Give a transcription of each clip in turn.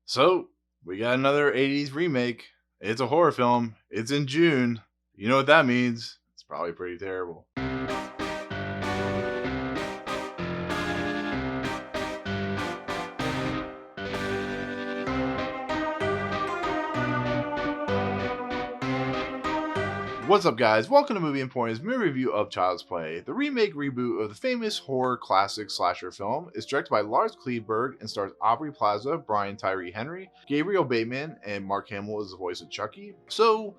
So, we got another 80s remake. It's a horror film. It's in June. You know what that means. It's probably pretty terrible. What's up, guys? Welcome to Movie Emporium's movie review of Child's Play. The remake reboot of the famous horror classic slasher film is directed by Lars Klevberg and stars Aubrey Plaza, Brian Tyree Henry, Gabriel Bateman, and Mark Hamill is the voice of Chucky. So,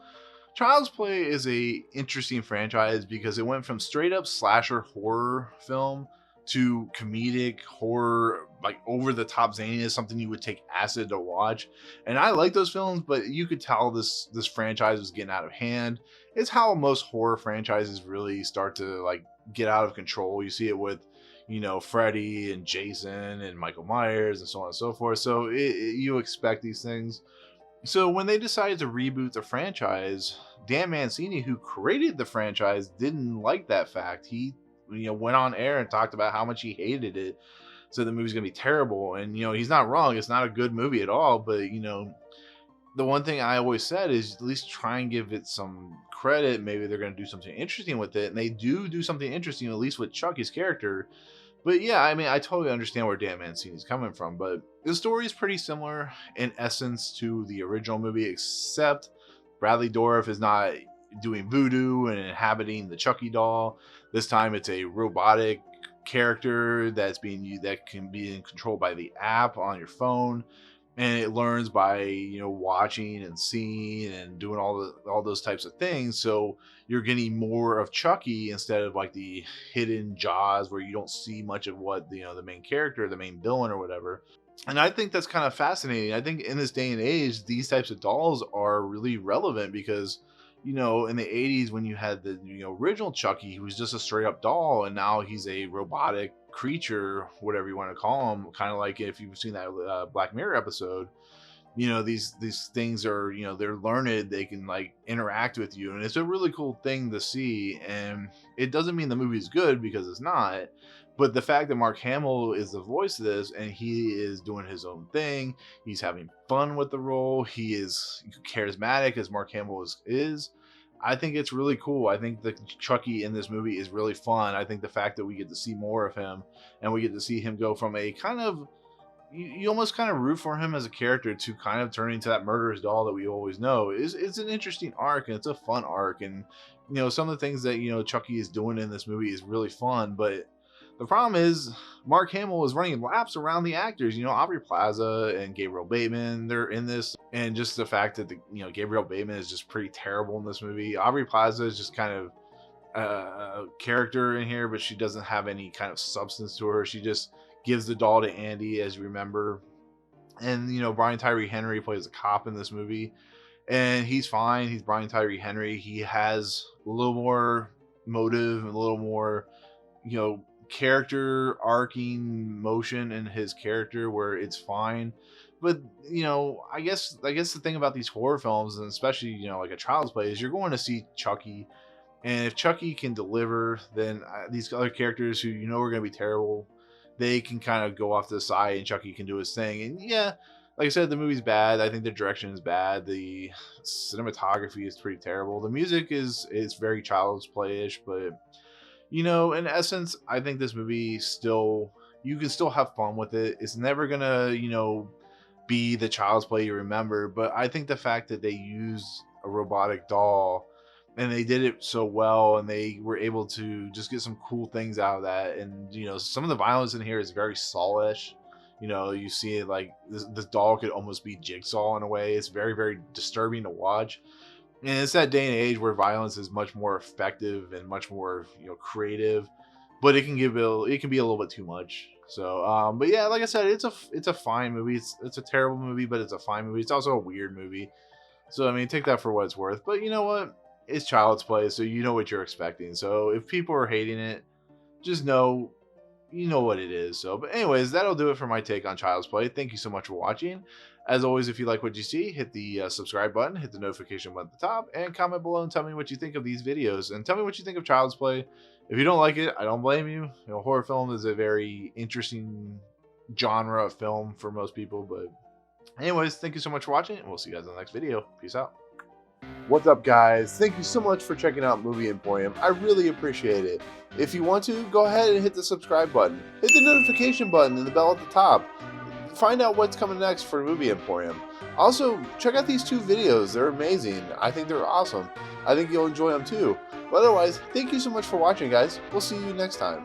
Child's Play is a interesting franchise because it went from straight up slasher horror film to comedic horror, like over the top zaniness, something you would take acid to watch. And I like those films, but you could tell this franchise was getting out of hand. It's how most horror franchises really start to like get out of control. You see it with Freddy and Jason and Michael Myers and so on and so forth. So you expect these things. So when they decided to reboot the franchise, Dan Mancini, who created the franchise, didn't like that fact. He went on air and talked about how much he hated it. So the movie's gonna be terrible. And he's not wrong. It's not a good movie at all. But the one thing I always said is at least try and give it some credit. Maybe they're gonna do something interesting with it. And they do something interesting, at least with Chucky's character. But yeah, I mean, I totally understand where Dan Mancini's coming from, but the story is pretty similar in essence to the original movie, except Bradley Dorff is not doing voodoo and inhabiting the Chucky doll. This time, it's a robotic character that can be controlled by the app on your phone, and it learns by watching and seeing and doing all those types of things. So you're getting more of Chucky instead of like the hidden Jaws where you don't see much of what the main character, the main villain or whatever. And I think that's kind of fascinating. I think in this day and age, these types of dolls are really relevant because in the 80s when you had the original Chucky, he was just a straight up doll, and now he's a robotic creature, whatever you want to call him. Kind of like if you've seen that Black Mirror episode, these things are they're learned, they can like interact with you, and it's a really cool thing to see. And it doesn't mean the movie's good because it's not, but the fact that Mark Hamill is the voice of this and he is doing his own thing, he's having fun with the role, he is charismatic as Mark Hamill is. I think it's really cool. I think the Chucky in this movie is really fun. I think the fact that we get to see more of him and we get to see him go from a kind of you almost kind of root for him as a character to kind of turning to that murderous doll that we always know is it's an interesting arc, and it's a fun arc. And some of the things that Chucky is doing in this movie is really fun. But the problem is Mark Hamill is running laps around the actors. Aubrey Plaza and Gabriel Bateman, they're in this, and just the fact that Gabriel Bateman is just pretty terrible in this movie. Aubrey Plaza is just kind of a character in here, but she doesn't have any kind of substance to her. She just gives the doll to Andy, as you remember. And Brian Tyree Henry plays a cop in this movie, and he's fine. He's Brian Tyree Henry. He has a little more motive and a little more character arcing motion in his character where it's fine. But I guess the thing about these horror films, and especially like a Child's Play, is you're going to see Chucky, and if Chucky can deliver, then these other characters who are going to be terrible, they can kind of go off to the side and Chucky can do his thing. And yeah, like I said, the movie's bad. I think the direction is bad. The cinematography is pretty terrible. The music is very Child's Play-ish, but in essence, I think this movie still, you can still have fun with it. It's never gonna, be the Child's Play you remember, but I think the fact that they used a robotic doll and they did it so well, and they were able to just get some cool things out of that. And some of the violence in here is very Saw-ish. You see it like this doll could almost be Jigsaw in a way. It's very, very disturbing to watch. And it's that day and age where violence is much more effective and much more creative, but it can be a little bit too much. So but yeah, like I said, it's a fine movie. It's a terrible movie, but it's a fine movie. It's also a weird movie. So I mean, take that for what it's worth. But you know what? It's Child's Play, so you know what you're expecting. So if people are hating it, just know what it is. So, but anyways, that'll do it for my take on Child's Play. Thank you so much for watching. As always, if you like what you see, hit the subscribe button, hit the notification button at the top, and comment below and tell me what you think of these videos. And tell me what you think of Child's Play. If you don't like it, I don't blame you. Horror film is a very interesting genre of film for most people, but Anyways, thank you so much for watching, and we'll see you guys in the next video. Peace out. What's up, guys? Thank you so much for checking out Movie Emporium. I really appreciate it. If you want to, go ahead and hit the subscribe button. Hit the notification button and the bell at the top. Find out what's coming next for Movie Emporium. Also, check out these 2 videos. They're amazing. I think they're awesome. I think you'll enjoy them too. But otherwise, thank you so much for watching, guys. We'll see you next time.